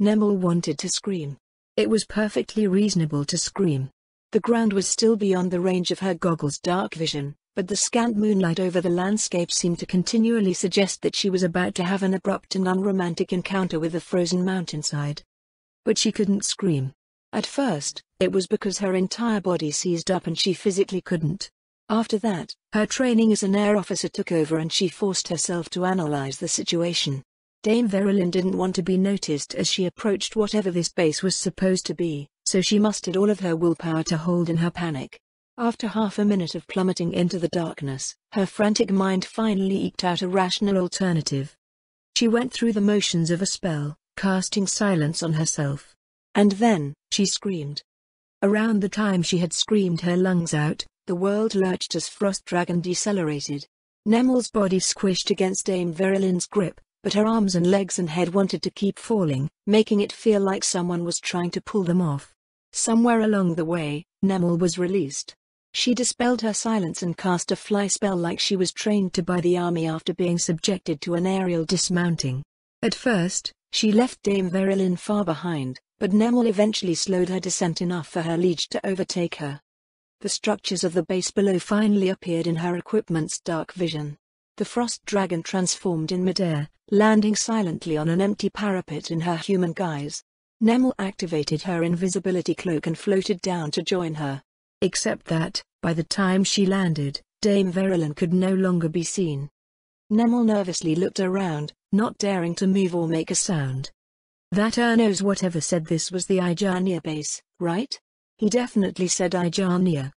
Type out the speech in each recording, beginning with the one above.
Nemel wanted to scream. It was perfectly reasonable to scream. The ground was still beyond the range of her goggles' dark vision, but the scant moonlight over the landscape seemed to continually suggest that she was about to have an abrupt and unromantic encounter with the frozen mountainside. But she couldn't scream. At first, it was because her entire body seized up and she physically couldn't. After that, her training as an air officer took over and she forced herself to analyze the situation. Dame Verilyn didn't want to be noticed as she approached whatever this base was supposed to be, so she mustered all of her willpower to hold in her panic. After half a minute of plummeting into the darkness, her frantic mind finally eked out a rational alternative. She went through the motions of a spell, casting silence on herself. And then, she screamed. Around the time she had screamed her lungs out, the world lurched as Frost Dragon decelerated. Nemel's body squished against Dame Verilyn's grip, but her arms and legs and head wanted to keep falling, making it feel like someone was trying to pull them off. Somewhere along the way, Nemel was released. She dispelled her silence and cast a fly spell like she was trained to by the army after being subjected to an aerial dismounting. At first, she left Dame Verilyn far behind, but Nemel eventually slowed her descent enough for her liege to overtake her. The structures of the base below finally appeared in her equipment's dark vision. The Frost Dragon transformed in midair, landing silently on an empty parapet in her human guise. Nemel activated her invisibility cloak and floated down to join her. Except that, by the time she landed, Dame Verilyn could no longer be seen. Nemel nervously looked around, not daring to move or make a sound. That knows whatever said this was the Ijania base, right? He definitely said Ijania.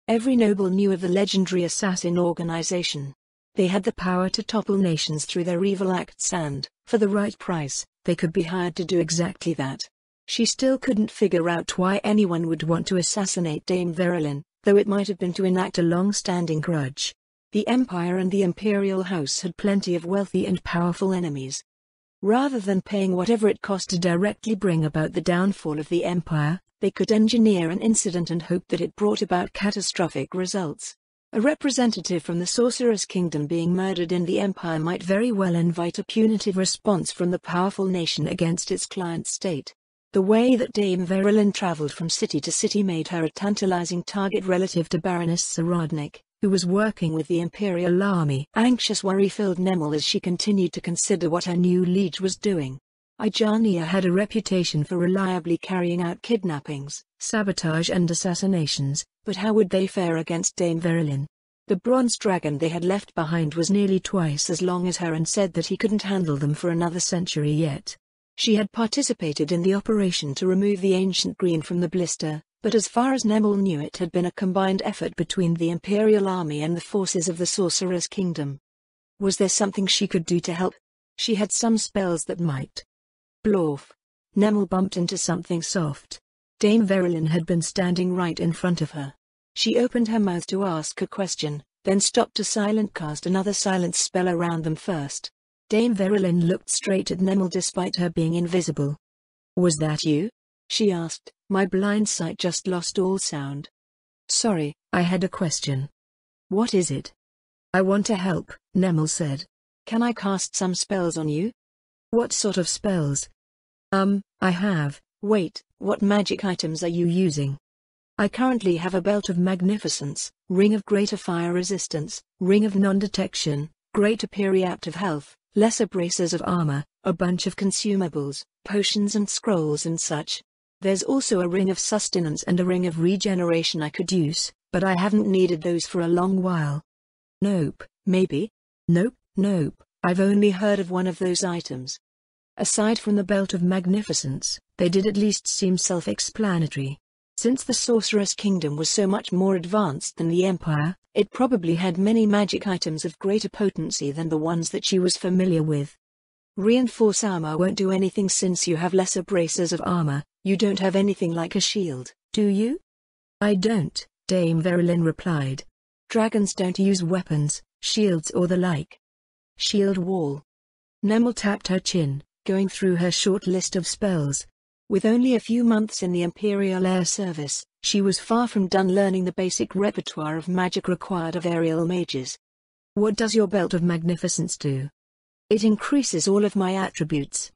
Every noble knew of the legendary assassin organization. They had the power to topple nations through their evil acts and, for the right price, they could be hired to do exactly that. She still couldn't figure out why anyone would want to assassinate Dame Verilyn, though it might have been to enact a long-standing grudge. The Empire and the Imperial House had plenty of wealthy and powerful enemies. Rather than paying whatever it cost to directly bring about the downfall of the Empire, they could engineer an incident and hope that it brought about catastrophic results. A representative from the Sorcerer's Kingdom being murdered in the Empire might very well invite a punitive response from the powerful nation against its client state. The way that Dame Verilyn traveled from city to city made her a tantalizing target relative to Baroness Saradnik, who was working with the Imperial Army. Anxious worry filled Nemel as she continued to consider what her new liege was doing. Ijania had a reputation for reliably carrying out kidnappings, sabotage and assassinations, but how would they fare against Dame Verilyn? The bronze dragon they had left behind was nearly twice as long as her and said that he couldn't handle them for another century yet. She had participated in the operation to remove the ancient green from the blister, but as far as Nemel knew it had been a combined effort between the Imperial Army and the forces of the Sorcerer's Kingdom. Was there something she could do to help? She had some spells that might. Blorf. Nemel bumped into something soft. Dame Verilyn had been standing right in front of her. She opened her mouth to ask a question, then stopped to silent cast another silence spell around them first. Dame Verilyn looked straight at Nemel despite her being invisible. "Was that you?" she asked. "My blind sight just lost all sound." "Sorry, I had a question." "What is it?" "I want to help," Nemel said. "Can I cast some spells on you?" "What sort of spells?" I have." "Wait, what magic items are you using?" "I currently have a Belt of Magnificence, Ring of Greater Fire Resistance, Ring of Non-Detection, Greater Periapt of Health, Lesser Bracers of Armor, a bunch of consumables, potions and scrolls and such. There's also a Ring of Sustenance and a Ring of Regeneration I could use, but I haven't needed those for a long while." "Nope, maybe?" Nope, I've only heard of one of those items." Aside from the Belt of Magnificence, they did at least seem self-explanatory. Since the Sorcerer's Kingdom was so much more advanced than the Empire, it probably had many magic items of greater potency than the ones that she was familiar with. "Reinforce armor won't do anything since you have lesser bracers of armor. You don't have anything like a shield, do you?" "I don't," Dame Verilyn replied. "Dragons don't use weapons, shields or the like." "Shield wall." Nemel tapped her chin, going through her short list of spells. With only a few months in the Imperial Air Service, she was far from done learning the basic repertoire of magic required of aerial mages. "What does your Belt of Magnificence do?" "It increases all of my attributes."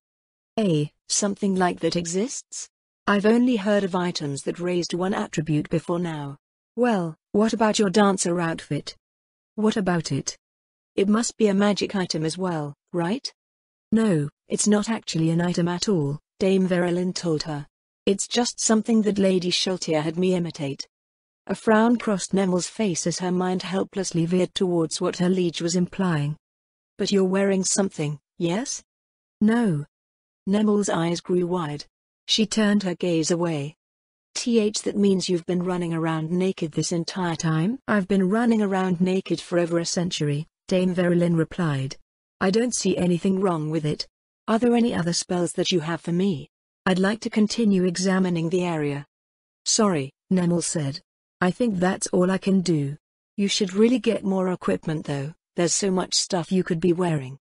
Something like that exists? I've only heard of items that raised one attribute before now. Well, what about your dancer outfit? What about it? It must be a magic item as well, right? No, it's not actually an item at all, Dame Verilyn told her. It's just something that Lady Sheltier had me imitate. A frown crossed Nemel's face as her mind helplessly veered towards what her liege was implying. But you're wearing something, yes? No. Nemel's eyes grew wide. She turned her gaze away. That means you've been running around naked this entire time? I've been running around naked for over a century, Dame Verilyn replied. I don't see anything wrong with it. Are there any other spells that you have for me? I'd like to continue examining the area. Sorry, Nemel said. I think that's all I can do. You should really get more equipment though, there's so much stuff you could be wearing.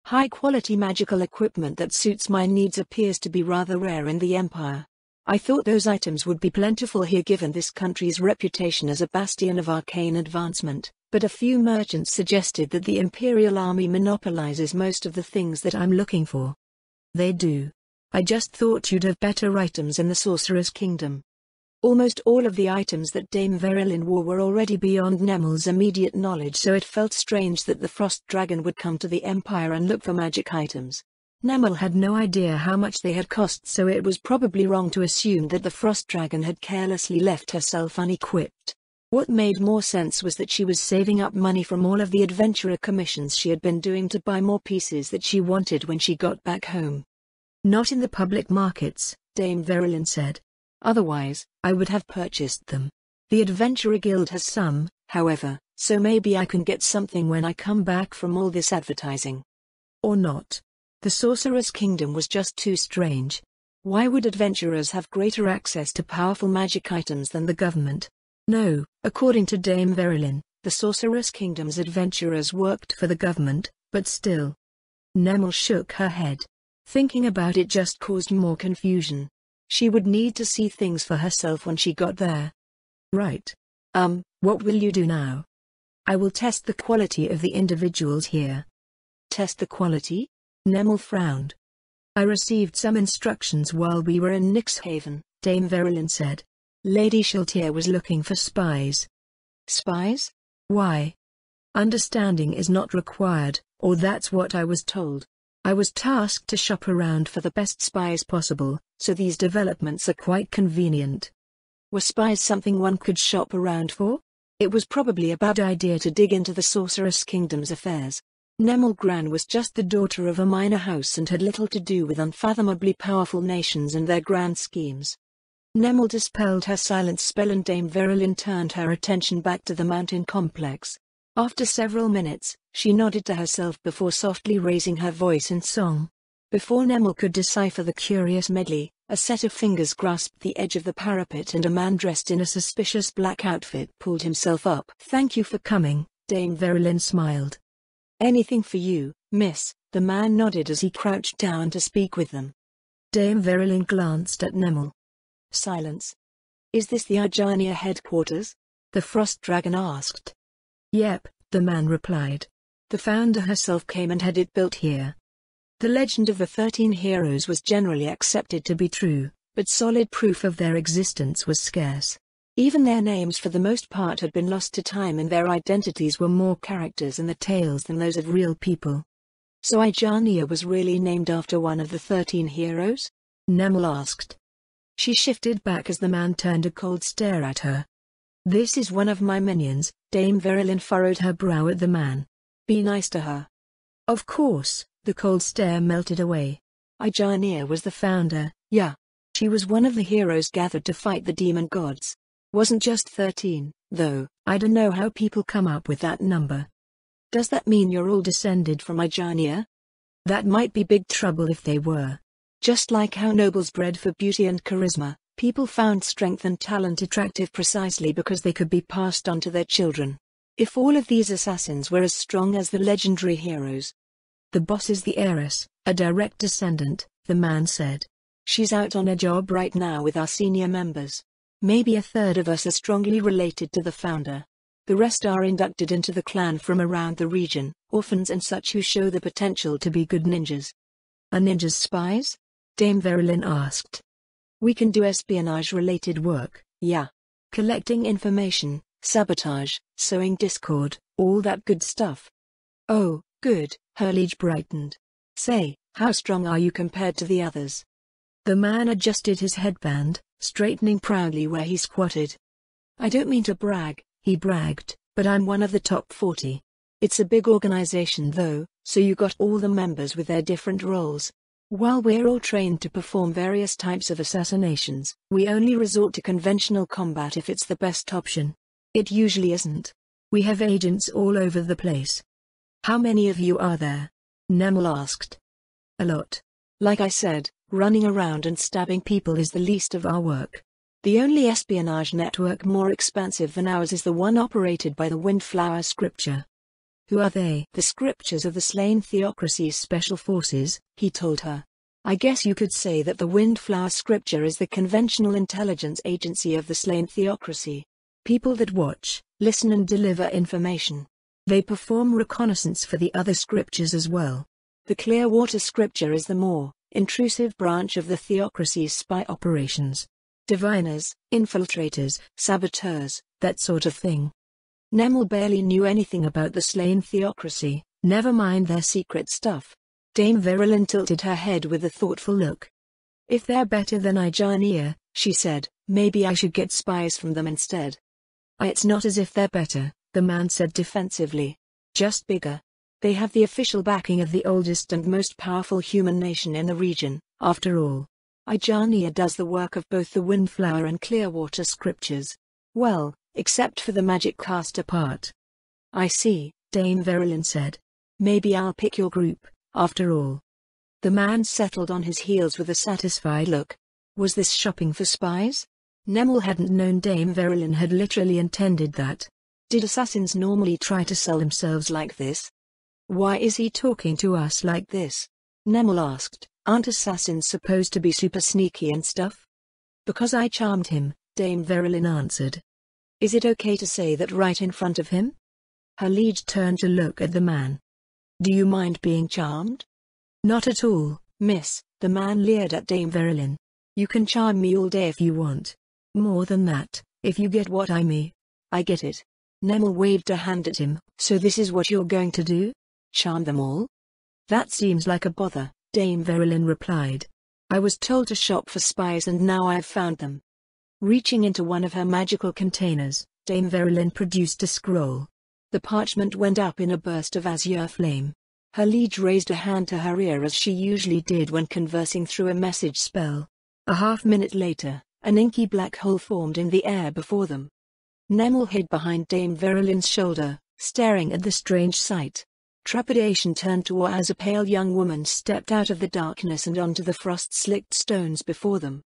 High-quality magical equipment that suits my needs appears to be rather rare in the Empire. I thought those items would be plentiful here given this country's reputation as a bastion of arcane advancement, but a few merchants suggested that the Imperial Army monopolizes most of the things that I'm looking for. They do. I just thought you'd have better items in the Sorcerer's Kingdom. Almost all of the items that Dame Verilyn wore were already beyond Nemel's immediate knowledge, so it felt strange that the Frost Dragon would come to the Empire and look for magic items. Nemel had no idea how much they had cost, so it was probably wrong to assume that the Frost Dragon had carelessly left herself unequipped. What made more sense was that she was saving up money from all of the adventurer commissions she had been doing to buy more pieces that she wanted when she got back home. Not in the public markets, Dame Verilyn said. Otherwise, I would have purchased them. The Adventurer Guild has some, however, so maybe I can get something when I come back from all this advertising. Or not. The Sorcerer's Kingdom was just too strange. Why would adventurers have greater access to powerful magic items than the government? No, according to Dame Verilyn, the Sorcerer's Kingdom's adventurers worked for the government, but still. Nemel shook her head. Thinking about it just caused more confusion. She would need to see things for herself when she got there. Right. What will you do now? I will test the quality of the individuals here. Test the quality? Nemel frowned. I received some instructions while we were in Nixhaven, Dame Verilyn said. Lady Sheltier was looking for spies. Spies? Why? Understanding is not required, or that's what I was told. I was tasked to shop around for the best spies possible, so these developments are quite convenient. Were spies something one could shop around for? It was probably a bad idea to dig into the Sorcerer's Kingdom's affairs. Nemel Gran was just the daughter of a minor house and had little to do with unfathomably powerful nations and their grand schemes. Nemel dispelled her silence spell and Dame Verilyn turned her attention back to the mountain complex. After several minutes, she nodded to herself before softly raising her voice in song. Before Nemel could decipher the curious medley, a set of fingers grasped the edge of the parapet and a man dressed in a suspicious black outfit pulled himself up. Thank you for coming, Dame Verilyn smiled. Anything for you, miss, the man nodded as he crouched down to speak with them. Dame Verilyn glanced at Nemel. Silence. Is this the Arjania headquarters? The Frost Dragon asked. Yep, the man replied. The founder herself came and had it built here. The legend of the 13 heroes was generally accepted to be true, but solid proof of their existence was scarce. Even their names for the most part had been lost to time and their identities were more characters in the tales than those of real people. So Ijania was really named after one of the 13 heroes? Nemel asked. She shifted back as the man turned a cold stare at her. This is one of my minions, Dame Verilyn furrowed her brow at the man. Be nice to her. Of course, the cold stare melted away. Ijania was the founder, yeah. She was one of the heroes gathered to fight the demon gods. Wasn't just 13, though. I don't know how people come up with that number. Does that mean you're all descended from Ijania? That might be big trouble if they were. Just like how nobles bred for beauty and charisma, people found strength and talent attractive precisely because they could be passed on to their children. If all of these assassins were as strong as the legendary heroes. The boss is the heiress, a direct descendant, the man said. She's out on a job right now with our senior members. Maybe a third of us are strongly related to the founder. The rest are inducted into the clan from around the region, orphans and such who show the potential to be good ninjas. Are ninjas spies? Dame Verilyn asked. We can do espionage-related work, yeah. Collecting information, sabotage, sowing discord, all that good stuff. Oh, good, her liege brightened. Say, how strong are you compared to the others? The man adjusted his headband, straightening proudly where he squatted. I don't mean to brag, he bragged, but I'm one of the top 40. It's a big organization though, so you got all the members with their different roles. While we're all trained to perform various types of assassinations, we only resort to conventional combat if it's the best option. It usually isn't. We have agents all over the place. How many of you are there? Nemel asked. A lot. Like I said, running around and stabbing people is the least of our work. The only espionage network more expansive than ours is the one operated by the Windflower Scripture. Who are they? The Scriptures of the Slain Theocracy's Special Forces, he told her. I guess you could say that the Windflower Scripture is the conventional intelligence agency of the Slain Theocracy. People that watch, listen and deliver information. They perform reconnaissance for the other scriptures as well. The Clearwater Scripture is the more intrusive branch of the Theocracy's spy operations. Diviners, infiltrators, saboteurs, that sort of thing. Nemel barely knew anything about the Slain Theocracy, never mind their secret stuff. Dame Verilyn tilted her head with a thoughtful look. If they're better than Ijania, she said, maybe I should get spies from them instead. It's not as if they're better, the man said defensively. Just bigger. They have the official backing of the oldest and most powerful human nation in the region, after all. Ijania does the work of both the Windflower and Clearwater Scriptures. Well, except for the magic caster part. I see, Dame Verilyn said. Maybe I'll pick your group, after all. The man settled on his heels with a satisfied look. Was this shopping for spies? Nemel hadn't known Dame Verilyn had literally intended that. Did assassins normally try to sell themselves like this? Why is he talking to us like this? Nemel asked. Aren't assassins supposed to be super sneaky and stuff? Because I charmed him, Dame Verilyn answered. Is it okay to say that right in front of him? Her liege turned to look at the man. Do you mind being charmed? Not at all, miss, the man leered at Dame Verilyn. You can charm me all day if you want. More than that, if you get what I mean. I get it. Nemel waved a hand at him. So this is what you're going to do? Charm them all? That seems like a bother, Dame Verilyn replied. I was told to shop for spies and now I've found them. Reaching into one of her magical containers, Dame Verilyn produced a scroll. The parchment went up in a burst of azure flame. Her liege raised a hand to her ear as she usually did when conversing through a message spell. A half-minute later, an inky black hole formed in the air before them. Nemel hid behind Dame Verilyn's shoulder, staring at the strange sight. Trepidation turned to awe as a pale young woman stepped out of the darkness and onto the frost-slicked stones before them.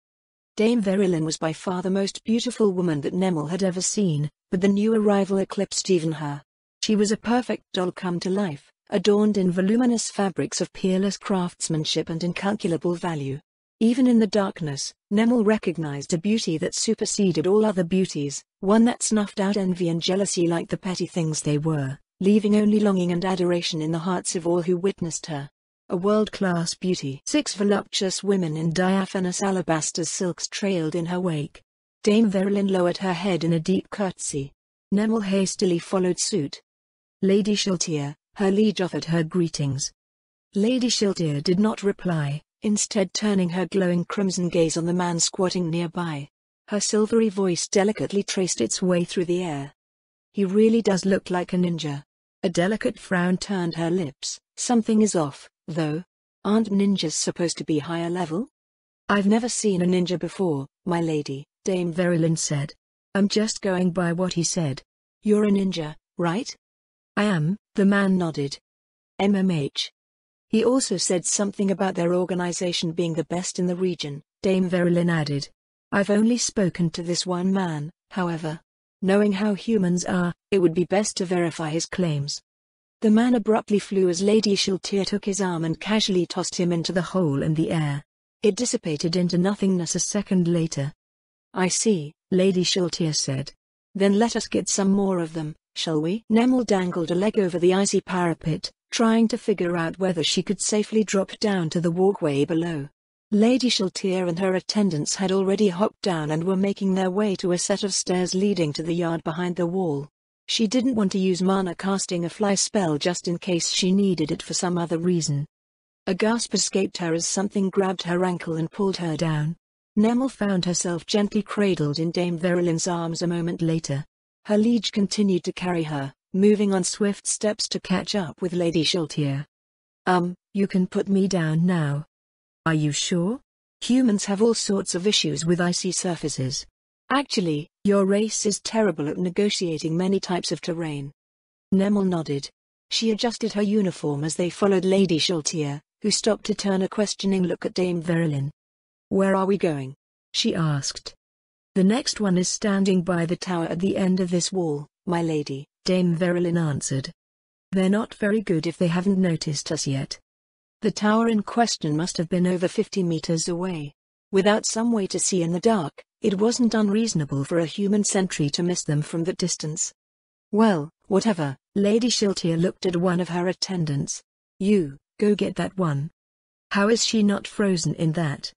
Dame Verilyn was by far the most beautiful woman that Nemel had ever seen, but the new arrival eclipsed even her. She was a perfect doll come to life, adorned in voluminous fabrics of peerless craftsmanship and incalculable value. Even in the darkness, Nemel recognized a beauty that superseded all other beauties, one that snuffed out envy and jealousy like the petty things they were, leaving only longing and adoration in the hearts of all who witnessed her. A world-class beauty. 6 voluptuous women in diaphanous alabaster silks trailed in her wake. Dame Verilyn lowered her head in a deep curtsy. Nemel hastily followed suit. Lady Shiltir, her liege offered her greetings. Lady Shiltir did not reply, instead turning her glowing crimson gaze on the man squatting nearby. Her silvery voice delicately traced its way through the air. He really does look like a ninja. A delicate frown turned her lips. Something is off, though. Aren't ninjas supposed to be higher level? I've never seen a ninja before, my lady, Dame Verilyn said. I'm just going by what he said. You're a ninja, right? I am, the man nodded. MMH. He also said something about their organization being the best in the region, Dame Verilyn added. I've only spoken to this one man, however. Knowing how humans are, it would be best to verify his claims. The man abruptly flew as Lady Shiltir took his arm and casually tossed him into the hole in the air. It dissipated into nothingness a second later. I see, Lady Shiltir said. Then let us get some more of them, shall we? Nemel dangled a leg over the icy parapet, trying to figure out whether she could safely drop down to the walkway below. Lady Shaltir and her attendants had already hopped down and were making their way to a set of stairs leading to the yard behind the wall. She didn't want to use mana casting a fly spell just in case she needed it for some other reason. A gasp escaped her as something grabbed her ankle and pulled her down. Nemel found herself gently cradled in Dame Verelin's arms a moment later. Her liege continued to carry her, moving on swift steps to catch up with Lady Shaltir. You can put me down now. Are you sure? Humans have all sorts of issues with icy surfaces. Actually, your race is terrible at negotiating many types of terrain. Nemel nodded. She adjusted her uniform as they followed Lady Shaltir, who stopped to turn a questioning look at Dame Verelin. Where are we going? She asked. The next one is standing by the tower at the end of this wall, my lady, Dame Verelin answered. They're not very good if they haven't noticed us yet. The tower in question must have been over 50 meters away. Without some way to see in the dark, it wasn't unreasonable for a human sentry to miss them from that distance. Well, whatever, Lady Shaltir looked at one of her attendants. You, go get that one. How is she not frozen in that?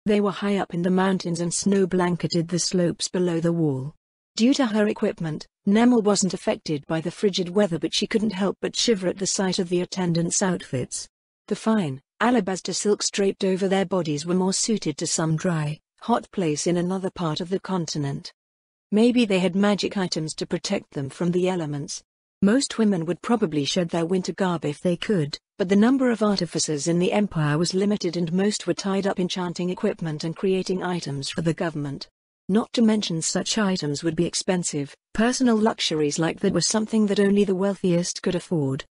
They were high up in the mountains and snow blanketed the slopes below the wall. Due to her equipment, Nemel wasn't affected by the frigid weather, but she couldn't help but shiver at the sight of the attendants' outfits. The fine, alabaster silks draped over their bodies were more suited to some dry, hot place in another part of the continent. Maybe they had magic items to protect them from the elements. Most women would probably shed their winter garb if they could, but the number of artificers in the Empire was limited and most were tied up enchanting equipment and creating items for the government. Not to mention such items would be expensive. Personal luxuries like that were something that only the wealthiest could afford.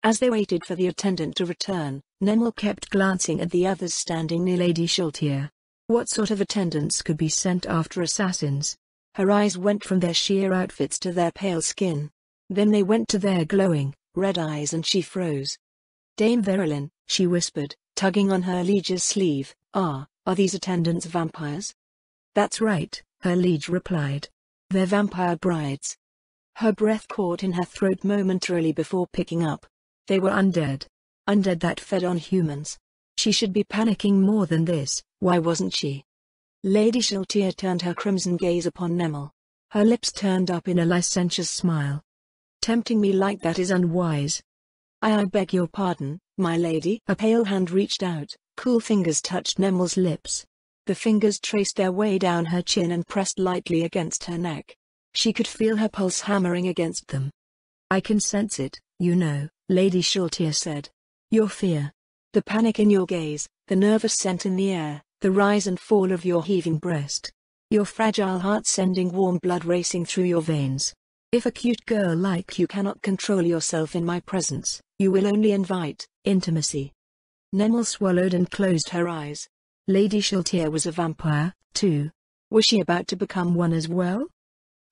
As they waited for the attendant to return, Nemel kept glancing at the others standing near Lady Shaltir. What sort of attendants could be sent after assassins? Her eyes went from their sheer outfits to their pale skin. Then they went to their glowing, red eyes and she froze. Dame Verelin, she whispered, tugging on her liege's sleeve, are these attendants vampires? That's right, her liege replied. They're vampire brides. Her breath caught in her throat momentarily before picking up. They were undead. Undead that fed on humans. She should be panicking more than this, why wasn't she? Lady Shaltir turned her crimson gaze upon Nemel. Her lips turned up in a licentious smile. Tempting me like that is unwise. I beg your pardon, my lady. A pale hand reached out, cool fingers touched Nemel's lips. The fingers traced their way down her chin and pressed lightly against her neck. She could feel her pulse hammering against them. I can sense it, you know, Lady Shaltir said. Your fear. The panic in your gaze, the nervous scent in the air, the rise and fall of your heaving breast. Your fragile heart sending warm blood racing through your veins. If a cute girl like you cannot control yourself in my presence, you will only invite intimacy. Nemel swallowed and closed her eyes. Lady Shaltir was a vampire, too. Was she about to become one as well?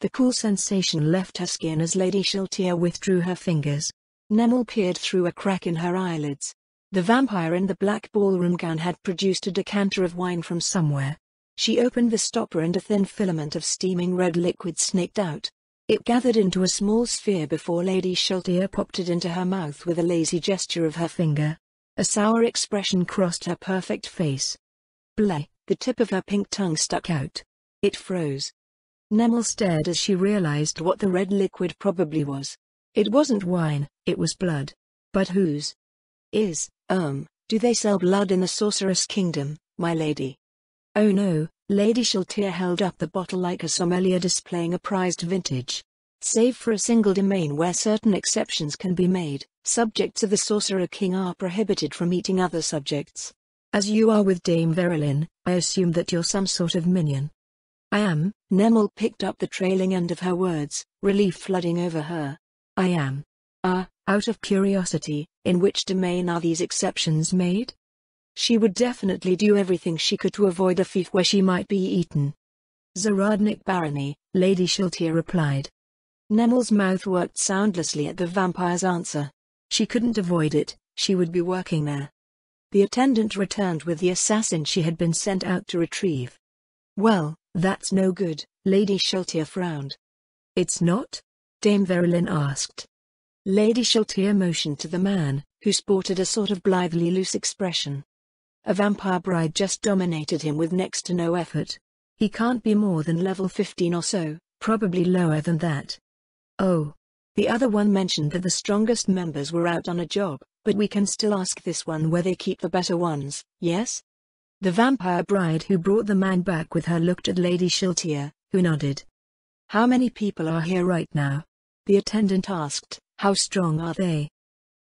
The cool sensation left her skin as Lady Shaltir withdrew her fingers. Nemel peered through a crack in her eyelids. The vampire in the black ballroom gown had produced a decanter of wine from somewhere. She opened the stopper and a thin filament of steaming red liquid snaked out. It gathered into a small sphere before Lady Shaltir popped it into her mouth with a lazy gesture of her finger. A sour expression crossed her perfect face. Bleh, the tip of her pink tongue stuck out. It froze. Nemel stared as she realized what the red liquid probably was. It wasn't wine, it was blood. But whose? Do they sell blood in the Sorceress Kingdom, my lady? Oh no, Lady Shaltir held up the bottle like a sommelier displaying a prized vintage. Save for a single domain where certain exceptions can be made, subjects of the Sorcerer King are prohibited from eating other subjects. As you are with Dame Verelin, I assume that you're some sort of minion. I am. Nemel picked up the trailing end of her words, relief flooding over her. I am. Out of curiosity, in which domain are these exceptions made? She would definitely do everything she could to avoid a fief where she might be eaten. Zaradnik Barony, Lady Shaltir replied. Nemel's mouth worked soundlessly at the vampire's answer. She couldn't avoid it, she would be working there. The attendant returned with the assassin she had been sent out to retrieve. Well, that's no good, Lady Shaltir frowned. It's not? Dame Verelin asked. Lady Shaltir motioned to the man, who sported a sort of blithely loose expression. A vampire bride just dominated him with next to no effort. He can't be more than level 15 or so, probably lower than that. Oh. The other one mentioned that the strongest members were out on a job, but we can still ask this one where they keep the better ones, yes? The vampire bride who brought the man back with her looked at Lady Shiltier, who nodded. How many people are here right now? The attendant asked. How strong are they?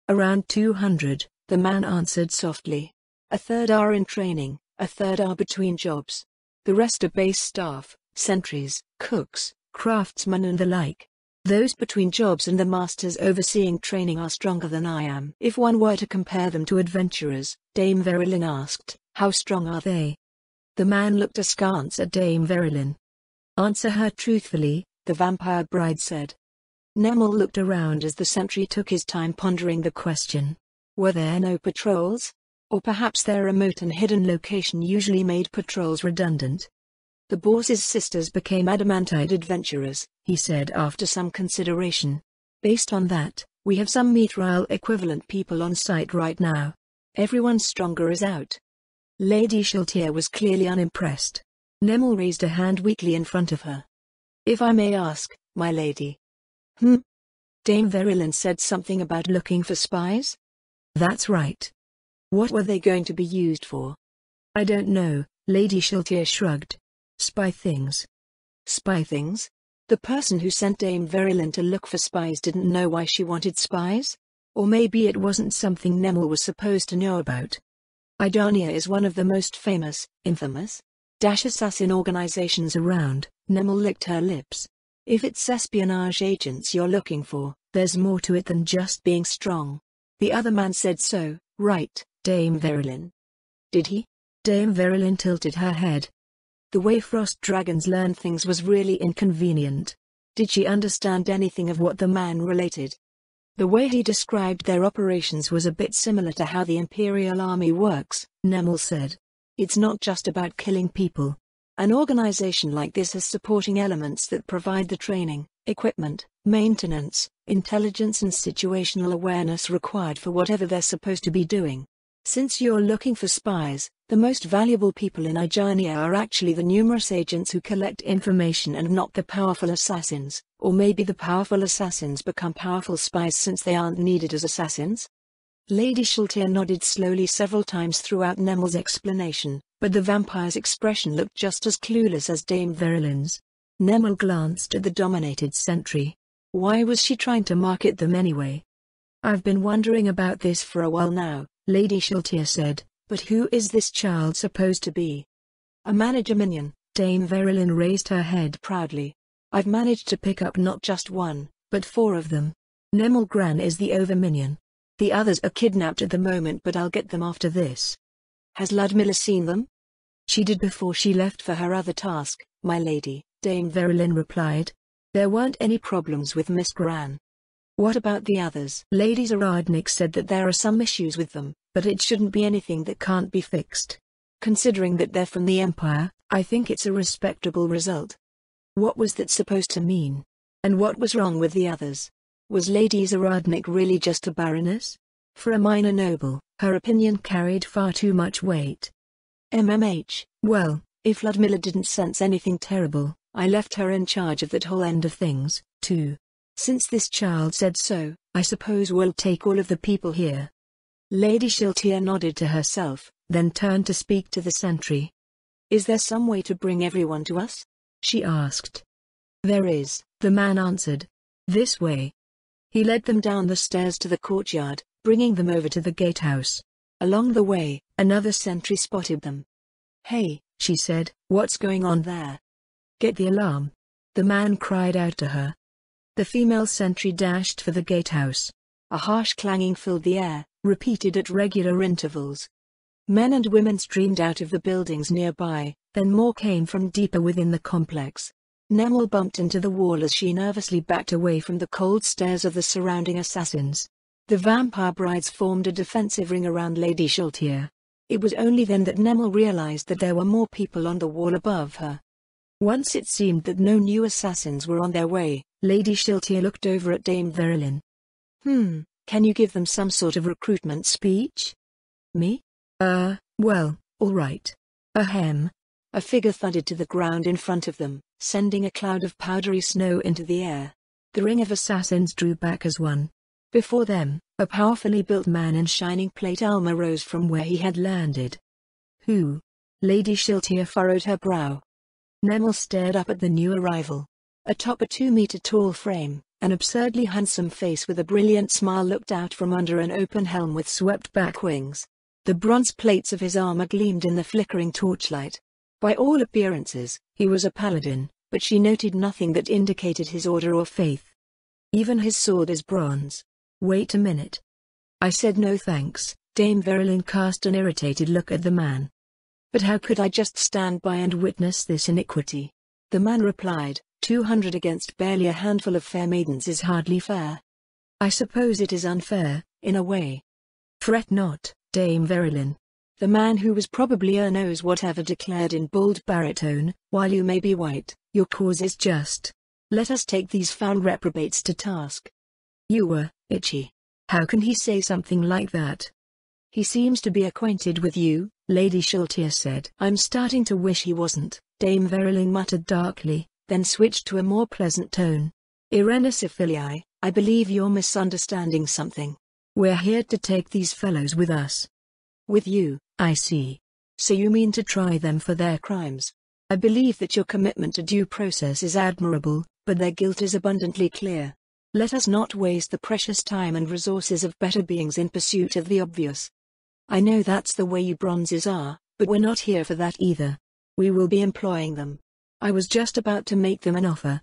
Around 200, the man answered softly. A third are in training, a third are between jobs. The rest are base staff, sentries, cooks, craftsmen and the like. Those between jobs and the masters overseeing training are stronger than I am. If one were to compare them to adventurers, Dame Verilyn asked, how strong are they? The man looked askance at Dame Verilyn. Answer her truthfully, the vampire bride said. Nemel looked around as the sentry took his time pondering the question. Were there no patrols? Or perhaps their remote and hidden location usually made patrols redundant. The boss's sisters became adamantite adventurers, he said after some consideration. Based on that, we have some mithril equivalent people on site right now. Everyone stronger is out. Lady Shiltier was clearly unimpressed. Nemel raised a hand weakly in front of her. If I may ask, my lady. Dame Verilyn said something about looking for spies? That's right. What were they going to be used for? I don't know, Lady Shiltier shrugged. Spy things. Spy things? The person who sent Dame Verilyn to look for spies didn't know why she wanted spies? Or maybe it wasn't something Nemel was supposed to know about. Idania is one of the most famous, infamous, assassin organizations around. Nemel licked her lips. If it's espionage agents you're looking for, there's more to it than just being strong. The other man said so, right, Dame Verilyn? Did he? Dame Verilyn tilted her head. The way frost dragons learn things was really inconvenient. Did she understand anything of what the man related? The way he described their operations was a bit similar to how the Imperial Army works, Nemel said. It's not just about killing people. An organization like this has supporting elements that provide the training, equipment, maintenance, intelligence and situational awareness required for whatever they're supposed to be doing. Since you're looking for spies, the most valuable people in Ijania are actually the numerous agents who collect information and not the powerful assassins, or maybe the powerful assassins become powerful spies since they aren't needed as assassins? Lady Shiltier nodded slowly several times throughout Nemel's explanation, but the vampire's expression looked just as clueless as Dame Verilyn's. Nemel glanced at the dominated sentry. Why was she trying to market them anyway? I've been wondering about this for a while now, Lady Shiltier said, but who is this child supposed to be? A manager minion, Dame Verilyn raised her head proudly. I've managed to pick up not just one, but 4 of them. Nemel Gran is the over minion. The others are kidnapped at the moment but I'll get them after this. Has Ludmilla seen them? She did before she left for her other task, my lady, Dame Verilyn replied. There weren't any problems with Miss Gran. What about the others? Lady Zaradnik said that there are some issues with them, but it shouldn't be anything that can't be fixed. Considering that they're from the Empire, I think it's a respectable result. What was that supposed to mean? And what was wrong with the others? Was Lady Zaradnik really just a baroness? For a minor noble, her opinion carried far too much weight. Well, if Ludmilla didn't sense anything terrible, I left her in charge of that whole end of things, too. Since this child said so, I suppose we'll take all of the people here. Lady Shiltier nodded to herself, then turned to speak to the sentry. Is there some way to bring everyone to us? She asked. There is, the man answered. This way. He led them down the stairs to the courtyard, bringing them over to the gatehouse. Along the way, another sentry spotted them. Hey, she said, what's going on there? Get the alarm. The man cried out to her. The female sentry dashed for the gatehouse. A harsh clanging filled the air, repeated at regular intervals. Men and women streamed out of the buildings nearby, then more came from deeper within the complex. Nemel bumped into the wall as she nervously backed away from the cold stares of the surrounding assassins. The vampire brides formed a defensive ring around Lady Shiltier. It was only then that Nemel realized that there were more people on the wall above her. Once it seemed that no new assassins were on their way, Lady Shiltier looked over at Dame Verilyn. Can you give them some sort of recruitment speech? Me? Well, all right. Ahem. A figure thudded to the ground in front of them, sending a cloud of powdery snow into the air. The ring of assassins drew back as one. Before them, a powerfully built man in shining plate armor rose from where he had landed. Who? Lady Shiltier furrowed her brow. Nemel stared up at the new arrival. Atop a 2-meter-tall frame, an absurdly handsome face with a brilliant smile looked out from under an open helm with swept-back wings. The bronze plates of his armor gleamed in the flickering torchlight. By all appearances, he was a paladin, but she noted nothing that indicated his order or faith. Even his sword is bronze. Wait a minute. I said no thanks. Dame Verilyn cast an irritated look at the man. But how could I just stand by and witness this iniquity? The man replied, 200 against barely a handful of fair maidens is hardly fair. I suppose it is unfair, in a way. Fret not, Dame Verilyn. The man who was probably knows whatever declared in bold baritone, while you may be white, your cause is just. Let us take these foul reprobates to task. You were, itchy. How can he say something like that? He seems to be acquainted with you, Lady Shiltier said. I'm starting to wish he wasn't, Dame Verilyn muttered darkly, then switched to a more pleasant tone. Ireniciphilia, I believe you're misunderstanding something. We're here to take these fellows with us. With you, I see. So you mean to try them for their crimes? I believe that your commitment to due process is admirable, but their guilt is abundantly clear. Let us not waste the precious time and resources of better beings in pursuit of the obvious. I know that's the way you bronzes are, but we're not here for that either. We will be employing them. I was just about to make them an offer.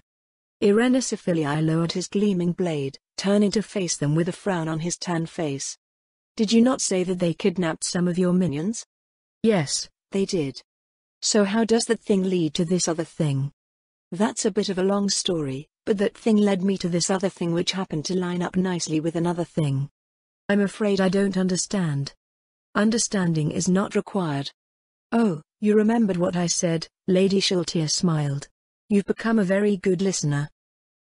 Ireniciphilia lowered his gleaming blade, turning to face them with a frown on his tan face. Did you not say that they kidnapped some of your minions? Yes, they did. So how does that thing lead to this other thing? That's a bit of a long story, but that thing led me to this other thing which happened to line up nicely with another thing. I'm afraid I don't understand. Understanding is not required. Oh, you remembered what I said, Lady Shiltier smiled. You've become a very good listener.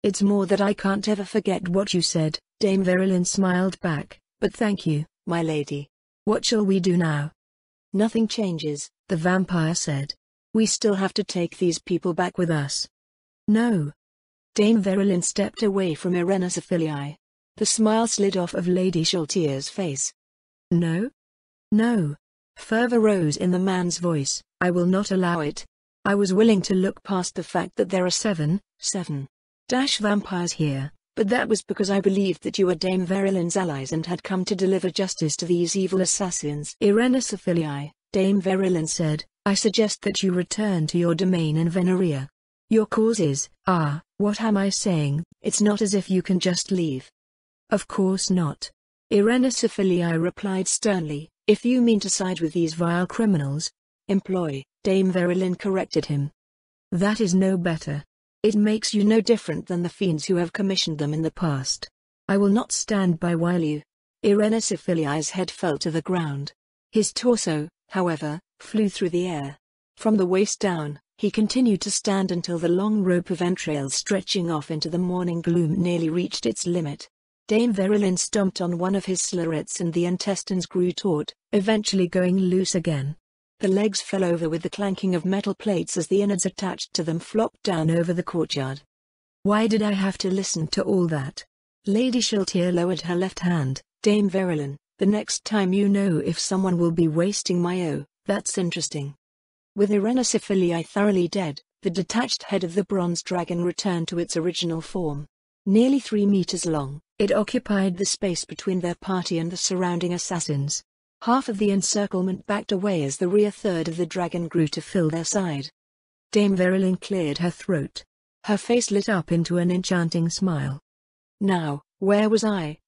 It's more that I can't ever forget what you said, Dame Verilyn smiled back, but thank you, my lady. What shall we do now? Nothing changes, the vampire said. We still have to take these people back with us. No. Dame Verilyn stepped away from Ireniciphilia. The smile slid off of Lady Shiltier's face. No? No. Fervor rose in the man's voice. I will not allow it. I was willing to look past the fact that there are seven vampires here, but that was because I believed that you were Dame Verilyn's allies and had come to deliver justice to these evil assassins. Ireniciphilia, Dame Verilyn said, I suggest that you return to your domain in Veneria. Your cause is, what am I saying? It's not as if you can just leave. Of course not. Ireniciphilia replied sternly, if you mean to side with these vile criminals, employ, Dame Verilyn corrected him. That is no better. It makes you no different than the fiends who have commissioned them in the past. I will not stand by while you. Ireniciphila's head fell to the ground. His torso, however, flew through the air. From the waist down, he continued to stand until the long rope of entrails stretching off into the morning gloom nearly reached its limit. Dame Verilyn stomped on one of his slerets and the intestines grew taut, eventually going loose again. The legs fell over with the clanking of metal plates as the innards attached to them flopped down over the courtyard. Why did I have to listen to all that? Lady Shiltier lowered her left hand. Dame Verilyn, the next time you know if someone will be wasting my that's interesting. With Ireniciphilia thoroughly dead, the detached head of the bronze dragon returned to its original form. Nearly 3 meters long, it occupied the space between their party and the surrounding assassins. Half of the encirclement backed away as the rear third of the dragon grew to fill their side. Dame Verilyn cleared her throat. Her face lit up into an enchanting smile. Now, where was I?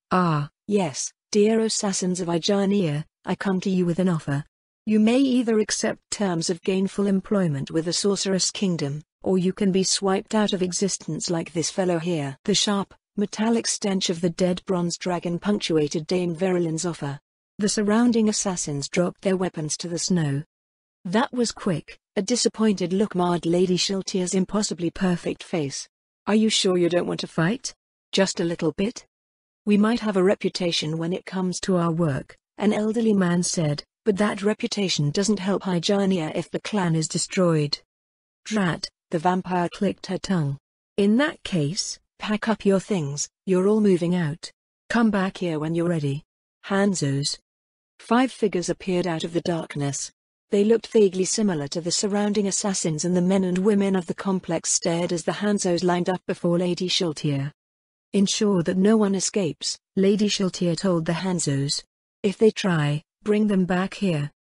Yes, dear assassins of Ijarnia, I come to you with an offer. You may either accept terms of gainful employment with the Sorceress Kingdom, or you can be swiped out of existence like this fellow here. The sharp, metallic stench of the dead bronze dragon punctuated Dame Verilyn's offer. The surrounding assassins dropped their weapons to the snow. That was quick. A disappointed look marred Lady Shiltier's impossibly perfect face. Are you sure you don't want to fight? Just a little bit? We might have a reputation when it comes to our work, an elderly man said, But that reputation doesn't help Hygienia if the clan is destroyed. Drat, the vampire clicked her tongue. In that case, pack up your things, you're all moving out. Come back here when you're ready. Hanzos. 5 figures appeared out of the darkness. They looked vaguely similar to the surrounding assassins, and the men and women of the complex stared as the Hanzos lined up before Lady Shiltier. Ensure that no one escapes, Lady Shiltier told the Hanzos. If they try, bring them back here.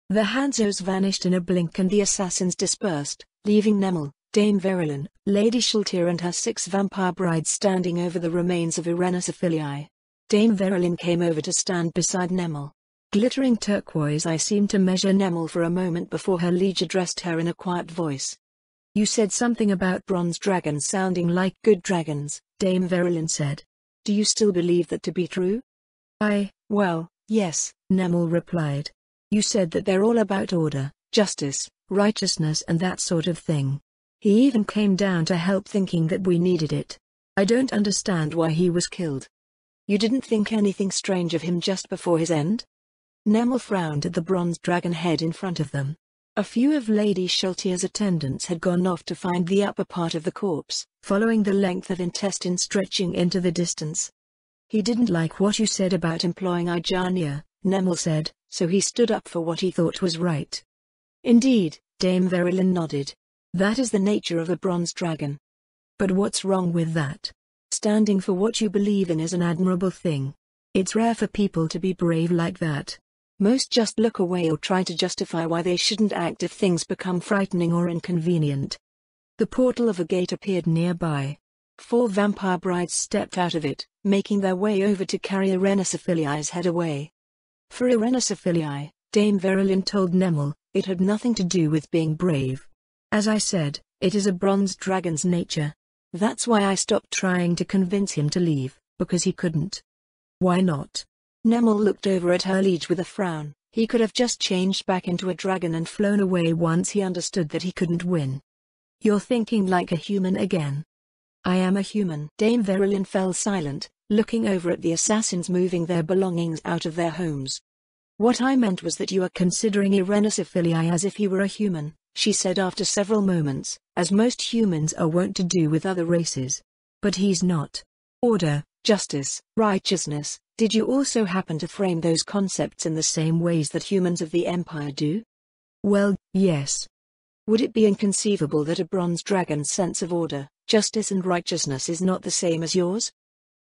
The Hanzos vanished in a blink and the assassins dispersed, leaving Nemel, Dame Verilyn, Lady Shiltier and her 6 vampire brides standing over the remains of Irena's Affiliae. Dame Verilyn came over to stand beside Nemel. Glittering turquoise eye seemed to measure Nemel for a moment before her liege addressed her in a quiet voice. You said something about bronze dragons sounding like good dragons, Dame Verilyn said. Do you still believe that to be true? Well, yes, Nemel replied. You said that they're all about order, justice, righteousness and that sort of thing. He even came down to help, thinking that we needed it. I don't understand why he was killed. You didn't think anything strange of him just before his end? Nemel frowned at the bronze dragon head in front of them. A few of Lady Shiltier's attendants had gone off to find the upper part of the corpse, following the length of intestine stretching into the distance. He didn't like what you said about employing Hygienia, Nemel said, so he stood up for what he thought was right. Indeed, Dame Verilyn nodded. That is the nature of a bronze dragon. But what's wrong with that? Standing for what you believe in is an admirable thing. It's rare for people to be brave like that. Most just look away or try to justify why they shouldn't act if things become frightening or inconvenient. The portal of a gate appeared nearby. 4 vampire brides stepped out of it, making their way over to carry Irena's Affiliae's head away. For Irena's Affiliae, Dame Verilyn told Nemel, it had nothing to do with being brave. As I said, it is a bronze dragon's nature. That's why I stopped trying to convince him to leave, because he couldn't. Why not? Nemel looked over at her liege with a frown. He could have just changed back into a dragon and flown away once he understood that he couldn't win. You're thinking like a human again. I am a human. Dame Verilyn fell silent, looking over at the assassins moving their belongings out of their homes. What I meant was that you are considering Irena's Affiliae as if he were a human, she said after several moments, as most humans are wont to do with other races. But he's not. Order, justice, righteousness, did you also happen to frame those concepts in the same ways that humans of the Empire do? Well, yes. Would it be inconceivable that a bronze dragon's sense of order, justice and righteousness is not the same as yours?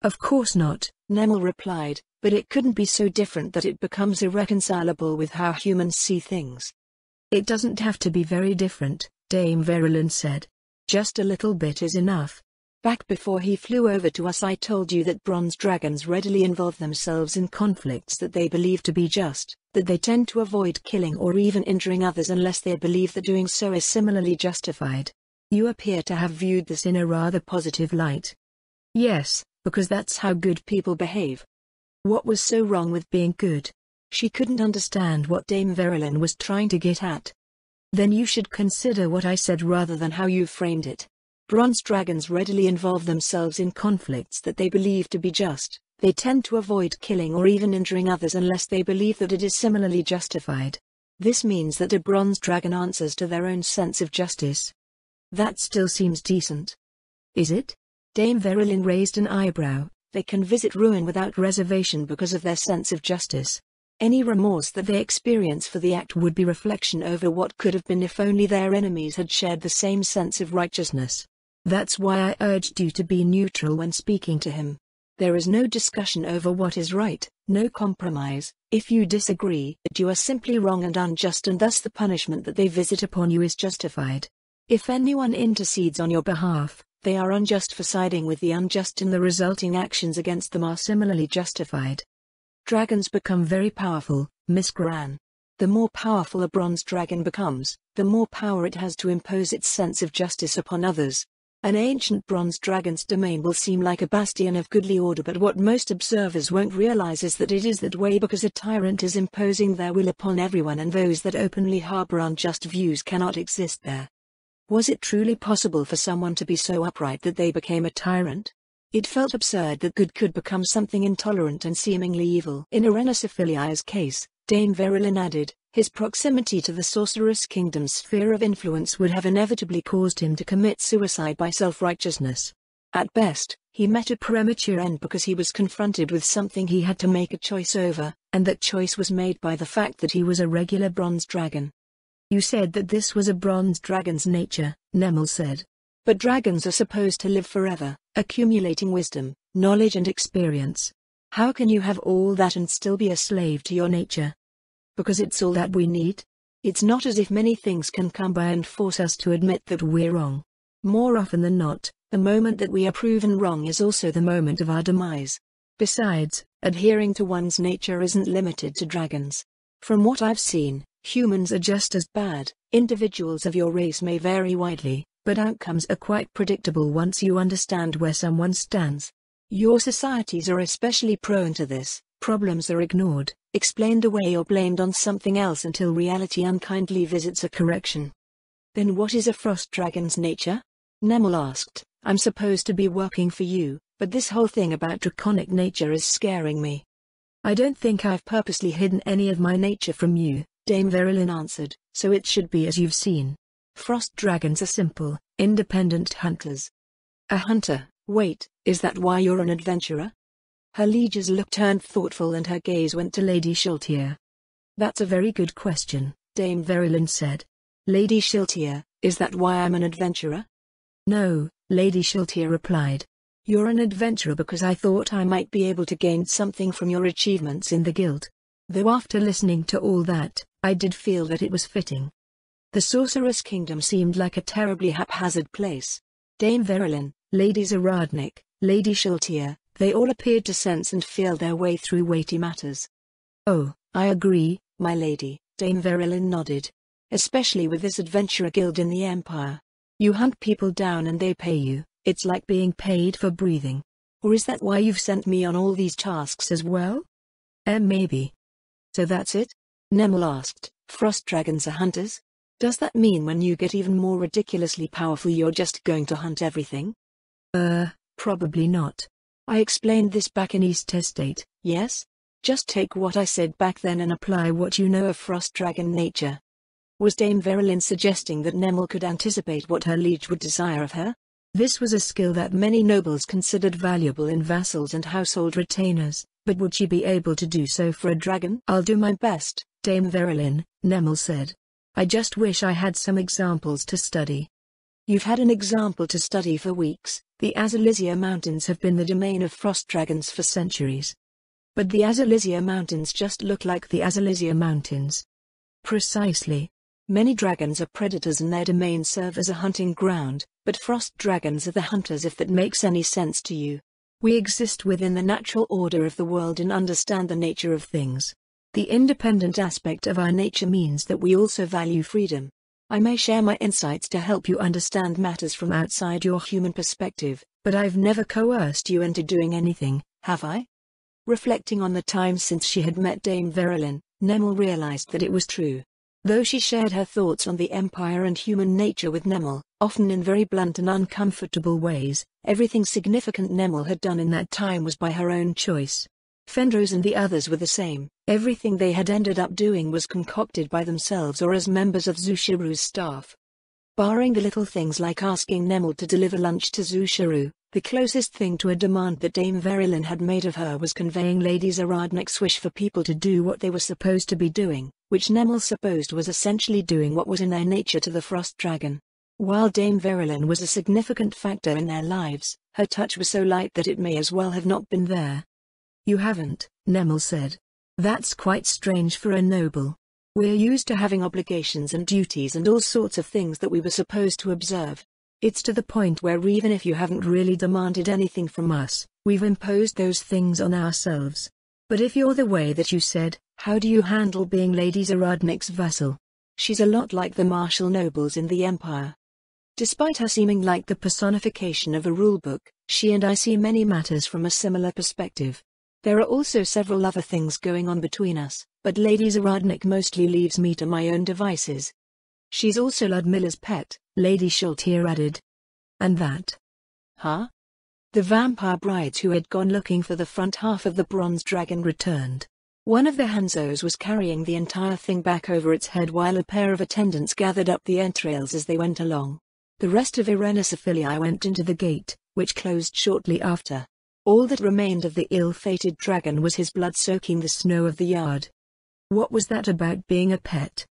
Of course not, Nemel replied, but it couldn't be so different that it becomes irreconcilable with how humans see things. It doesn't have to be very different, Dame Verilyn said. Just a little bit is enough. Back before he flew over to us I told you that bronze dragons readily involve themselves in conflicts that they believe to be just, that they tend to avoid killing or even injuring others unless they believe that doing so is similarly justified. You appear to have viewed this in a rather positive light. Yes, because that's how good people behave. What was so wrong with being good? She couldn't understand what Dame Verilyn was trying to get at. Then you should consider what I said rather than how you framed it. Bronze dragons readily involve themselves in conflicts that they believe to be just. They tend to avoid killing or even injuring others unless they believe that it is similarly justified. This means that a bronze dragon answers to their own sense of justice. That still seems decent. Is it? Dame Verilyn raised an eyebrow. They can visit ruin without reservation because of their sense of justice. Any remorse that they experience for the act would be reflection over what could have been if only their enemies had shared the same sense of righteousness. That's why I urged you to be neutral when speaking to him. There is no discussion over what is right, no compromise. If you disagree, you are simply wrong and unjust, and thus the punishment that they visit upon you is justified. If anyone intercedes on your behalf, they are unjust for siding with the unjust, and the resulting actions against them are similarly justified. Dragons become very powerful, Miss Gran. The more powerful a bronze dragon becomes, the more power it has to impose its sense of justice upon others. An ancient bronze dragon's domain will seem like a bastion of goodly order, but what most observers won't realize is that it is that way because a tyrant is imposing their will upon everyone, and those that openly harbor unjust views cannot exist there. Was it truly possible for someone to be so upright that they became a tyrant? It felt absurd that good could become something intolerant and seemingly evil. In Irena's Affiliae's case, Dame Verilyn added. His proximity to the Sorceress Kingdom's sphere of influence would have inevitably caused him to commit suicide by self-righteousness. At best, he met a premature end because he was confronted with something he had to make a choice over, and that choice was made by the fact that he was a regular bronze dragon. You said that this was a bronze dragon's nature, Nemel said. But dragons are supposed to live forever, accumulating wisdom, knowledge and experience. How can you have all that and still be a slave to your nature? Because it's all that we need? It's not as if many things can come by and force us to admit that we're wrong. More often than not, the moment that we are proven wrong is also the moment of our demise. Besides, adhering to one's nature isn't limited to dragons. From what I've seen, humans are just as bad. Individuals of your race may vary widely, but outcomes are quite predictable once you understand where someone stands. Your societies are especially prone to this. Problems are ignored, explained away or blamed on something else until reality unkindly visits a correction. Then what is a frost dragon's nature? Nemel asked. I'm supposed to be working for you, but this whole thing about draconic nature is scaring me. I don't think I've purposely hidden any of my nature from you, Dame Verilyn answered, so it should be as you've seen. Frost dragons are simple, independent hunters. A hunter, wait, is that why you're an adventurer? Her liege's look turned thoughtful and her gaze went to Lady Shiltier. That's a very good question, Dame Verilyn said. Lady Shiltier, is that why I'm an adventurer? No, Lady Shiltier replied. You're an adventurer because I thought I might be able to gain something from your achievements in the guild. Though after listening to all that, I did feel that it was fitting. The Sorceress Kingdom seemed like a terribly haphazard place. Dame Verilyn, Lady Zaradnik, Lady Shiltier, they all appeared to sense and feel their way through weighty matters. Oh, I agree, my lady, Dame Verilyn nodded. Especially with this adventurer guild in the Empire. You hunt people down and they pay you, it's like being paid for breathing. Or is that why you've sent me on all these tasks as well? Maybe. So that's it? Nemel asked. Frost dragons are hunters? Does that mean when you get even more ridiculously powerful you're just going to hunt everything? Probably not. I explained this back in East Estate, yes? Just take what I said back then and apply what you know of frost dragon nature. Was Dame Verilyn suggesting that Nemel could anticipate what her liege would desire of her? This was a skill that many nobles considered valuable in vassals and household retainers, but would she be able to do so for a dragon? I'll do my best, Dame Verilyn, Nemel said. I just wish I had some examples to study. You've had an example to study for weeks. The Azalizia Mountains have been the domain of frost dragons for centuries. But the Azalizia Mountains just look like the Azalizia Mountains. Precisely. Many dragons are predators and their domains serve as a hunting ground, but frost dragons are the hunters if that makes any sense to you. We exist within the natural order of the world and understand the nature of things. The independent aspect of our nature means that we also value freedom. I may share my insights to help you understand matters from outside your human perspective, but I've never coerced you into doing anything, have I? Reflecting on the time since she had met Dame Verilyn, Nemel realized that it was true. Though she shared her thoughts on the Empire and human nature with Nemel, often in very blunt and uncomfortable ways, everything significant Nemel had done in that time was by her own choice. Fenrose and the others were the same. Everything they had ended up doing was concocted by themselves or as members of Zushiru's staff. Barring the little things like asking Nemel to deliver lunch to Zushiru, the closest thing to a demand that Dame Verilyn had made of her was conveying Lady Zaradnik's wish for people to do what they were supposed to be doing, which Nemel supposed was essentially doing what was in their nature to the Frost Dragon. While Dame Verilyn was a significant factor in their lives, her touch was so light that it may as well have not been there. You haven't, Nemel said. That's quite strange for a noble. We're used to having obligations and duties and all sorts of things that we were supposed to observe. It's to the point where even if you haven't really demanded anything from us, we've imposed those things on ourselves. But if you're the way that you said, how do you handle being Lady Zaradnik's vassal? She's a lot like the martial nobles in the Empire. Despite her seeming like the personification of a rulebook, she and I see many matters from a similar perspective. There are also several other things going on between us, but Lady Zaradnik mostly leaves me to my own devices. She's also Ludmilla's pet, Lady Shiltier added. And that? Huh? The vampire brides who had gone looking for the front half of the bronze dragon returned. One of the Hanzos was carrying the entire thing back over its head while a pair of attendants gathered up the entrails as they went along. The rest of Irena's Ophelia went into the gate, which closed shortly after. All that remained of the ill-fated dragon was his blood soaking the snow of the yard. What was that about being a pet?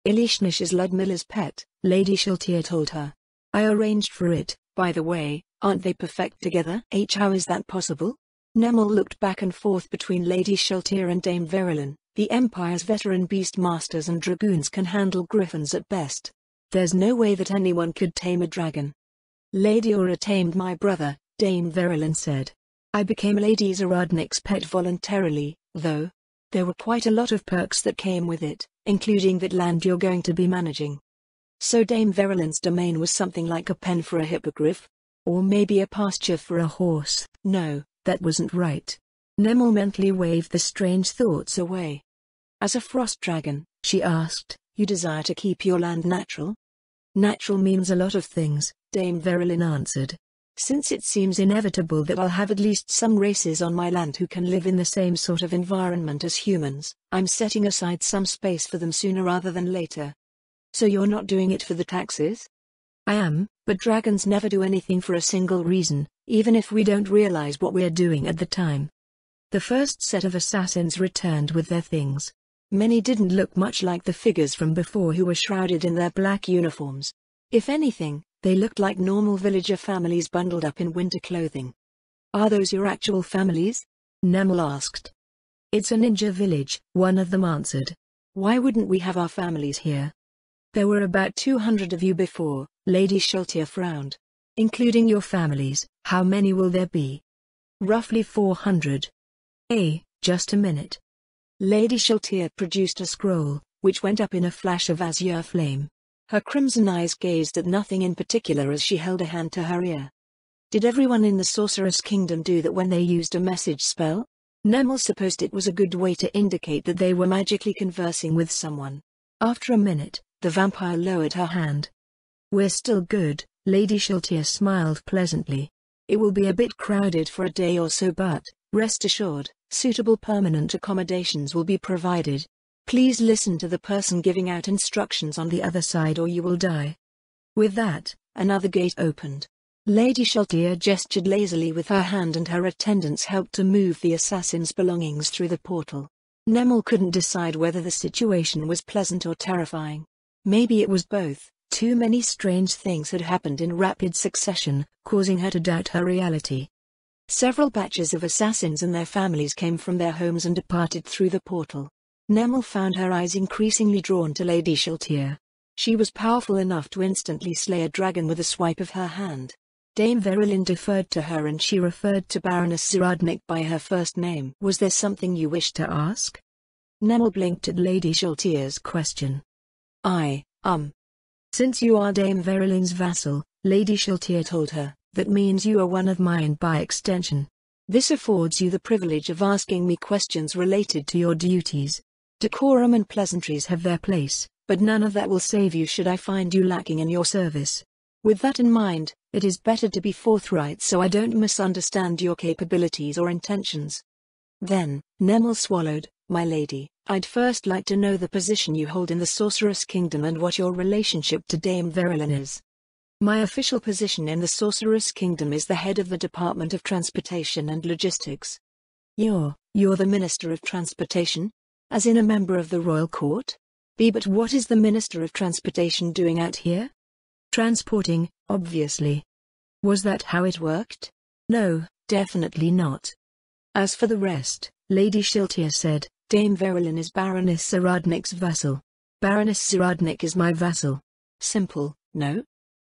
Ilishnish is Ludmilla's pet, Lady Shaltir told her. I arranged for it. By the way, aren't they perfect together? How is that possible? Nemel looked back and forth between Lady Shaltir and Dame Verilyn. The Empire's veteran beastmasters and dragoons can handle griffins at best. There's no way that anyone could tame a dragon. Lady Aura tamed my brother, Dame Verilyn said. I became Lady Zaradnik's pet voluntarily, though. There were quite a lot of perks that came with it, including that land you're going to be managing. So Dame Verilyn's domain was something like a pen for a hippogriff? Or maybe a pasture for a horse? No, that wasn't right. Nemel mentally waved the strange thoughts away. As a frost dragon, she asked, you desire to keep your land natural? Natural means a lot of things, Dame Verilyn answered. Since it seems inevitable that I'll have at least some races on my land who can live in the same sort of environment as humans, I'm setting aside some space for them sooner rather than later. So you're not doing it for the taxes? I am, but dragons never do anything for a single reason, even if we don't realize what we're doing at the time. The first set of assassins returned with their things. Many didn't look much like the figures from before who were shrouded in their black uniforms. If anything, they looked like normal villager families bundled up in winter clothing. Are those your actual families? Nemel asked. It's a ninja village, one of them answered. Why wouldn't we have our families here? There were about 200 of you before, Lady Shaltir frowned. Including your families, how many will there be? Roughly 400. Just a minute. Lady Shaltir produced a scroll, which went up in a flash of azure flame. Her crimson eyes gazed at nothing in particular as she held a hand to her ear. Did everyone in the Sorceress Kingdom do that when they used a message spell? Nemel supposed it was a good way to indicate that they were magically conversing with someone. After a minute, the vampire lowered her hand. We're still good, Lady Shaltir smiled pleasantly. It will be a bit crowded for a day or so, but, rest assured, suitable permanent accommodations will be provided. Please listen to the person giving out instructions on the other side or you will die. With that, another gate opened. Lady Shaltir gestured lazily with her hand and her attendants helped to move the assassin's belongings through the portal. Nemel couldn't decide whether the situation was pleasant or terrifying. Maybe it was both. Too many strange things had happened in rapid succession, causing her to doubt her reality. Several batches of assassins and their families came from their homes and departed through the portal. Nemel found her eyes increasingly drawn to Lady Shaltir. She was powerful enough to instantly slay a dragon with a swipe of her hand. Dame Verilyn deferred to her and she referred to Baroness Zaradnik by her first name. Was there something you wished to ask? Nemel blinked at Lady Shaltir's question. Since you are Dame Verilyn's vassal, Lady Shaltir told her, that means you are one of mine by extension. This affords you the privilege of asking me questions related to your duties. Decorum and pleasantries have their place, but none of that will save you should I find you lacking in your service. With that in mind, it is better to be forthright so I don't misunderstand your capabilities or intentions. Then, Nemel swallowed, my lady, I'd first like to know the position you hold in the Sorceress Kingdom and what your relationship to Dame Verilyn is. My official position in the Sorceress Kingdom is the head of the Department of Transportation and Logistics. You're the Minister of Transportation? As in a member of the royal court? But what is the Minister of Transportation doing out here? Transporting, obviously. Was that how it worked? No, definitely not. As for the rest, Lady Shaltir said, Dame Verilyn is Baroness Zaradnik's vassal. Baroness Zaradnik is my vassal. Simple, no?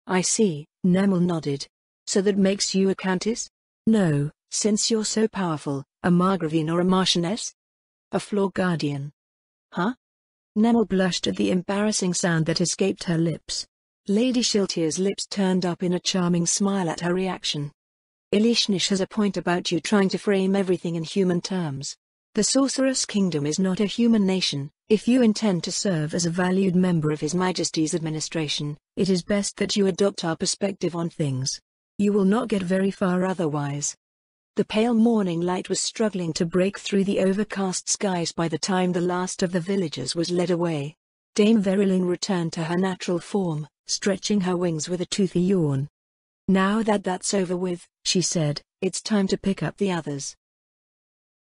I see, Nemel nodded. So that makes you a countess? No, since you're so powerful, a Margravine or a Marchioness? A floor guardian. Huh? Nemel blushed at the embarrassing sound that escaped her lips. Lady Shaltir's lips turned up in a charming smile at her reaction. Ilishnish has a point about you trying to frame everything in human terms. The Sorceress Kingdom is not a human nation. If you intend to serve as a valued member of His Majesty's administration, it is best that you adopt our perspective on things. You will not get very far otherwise. The pale morning light was struggling to break through the overcast skies by the time the last of the villagers was led away. Dame Verilyn returned to her natural form, stretching her wings with a toothy yawn. "Now that that's over with," she said, "it's time to pick up the others."